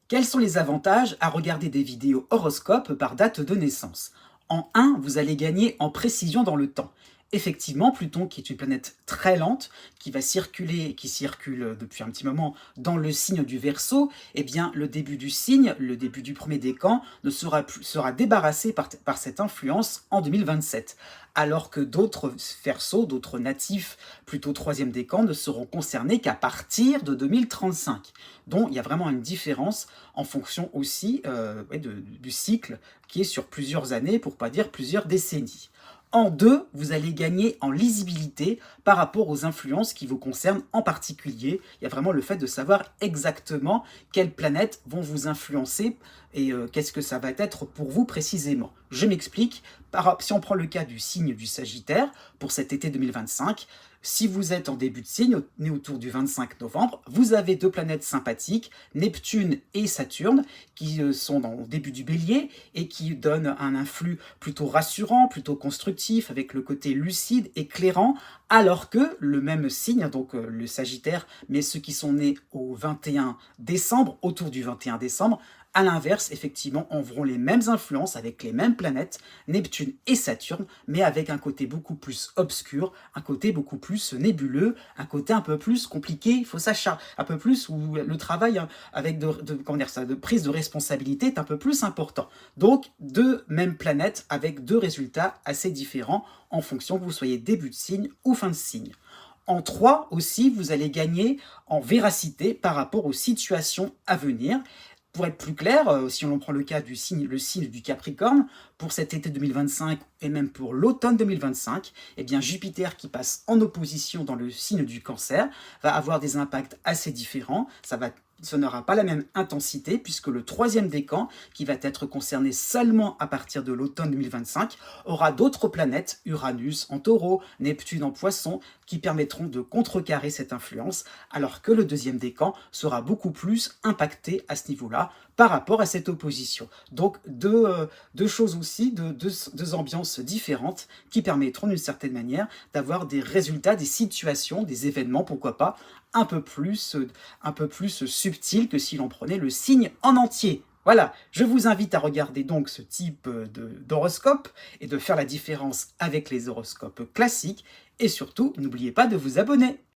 Quels sont les avantages à regarder des vidéos horoscopes par date de naissance? En 1, vous allez gagner en précision dans le temps. Effectivement, Pluton, qui est une planète très lente, qui circule depuis un petit moment dans le signe du Verseau, eh bien, le début du signe, le début du premier décan, sera débarrassé par cette influence en 2027. Alors que d'autres Verseaux, d'autres natifs, plutôt troisième décan, ne seront concernés qu'à partir de 2035. Donc, il y a vraiment une différence en fonction aussi du cycle qui est sur plusieurs années, pour ne pas dire plusieurs décennies. En 2, vous allez gagner en lisibilité par rapport aux influences qui vous concernent en particulier. Il y a vraiment le fait de savoir exactement quelles planètes vont vous influencer et qu'est-ce que ça va être pour vous précisément. Je m'explique. Si on prend le cas du signe du Sagittaire, pour cet été 2025, si vous êtes en début de signe, né autour du 25 novembre, vous avez deux planètes sympathiques, Neptune et Saturne, qui sont au début du Bélier et qui donnent un influx plutôt rassurant, plutôt constructif, avec le côté lucide, éclairant, alors que le même signe, donc le Sagittaire, mais ceux qui sont nés au 21 décembre, autour du 21 décembre, à l'inverse, effectivement, auront les mêmes influences avec les mêmes planètes, Neptune et Saturne, mais avec un côté beaucoup plus obscur, un côté beaucoup plus nébuleux, un côté un peu plus compliqué, il faut savoir, un peu plus où le travail avec de prise de responsabilité est un peu plus important. Donc, deux mêmes planètes avec deux résultats assez différents en fonction que vous soyez début de signe ou fin de signe. En 3 aussi, vous allez gagner en véracité par rapport aux situations à venir. Pour être plus clair, si on prend le cas du signe, le signe du Capricorne, pour cet été 2025 et même pour l'automne 2025, eh bien Jupiter qui passe en opposition dans le signe du Cancer va avoir des impacts assez différents. Ça n'aura pas la même intensité puisque le troisième décan, qui va être concerné seulement à partir de l'automne 2025, aura d'autres planètes, Uranus en Taureau, Neptune en Poisson, qui permettront de contrecarrer cette influence, alors que le deuxième décan sera beaucoup plus impacté à ce niveau-là par rapport à cette opposition. Donc deux choses aussi, deux ambiances différentes qui permettront d'une certaine manière d'avoir des résultats, des situations, des événements, pourquoi pas, un peu plus subtil que si l'on prenait le signe en entier. Voilà, je vous invite à regarder donc ce type d'horoscope et de faire la différence avec les horoscopes classiques. Et surtout, n'oubliez pas de vous abonner.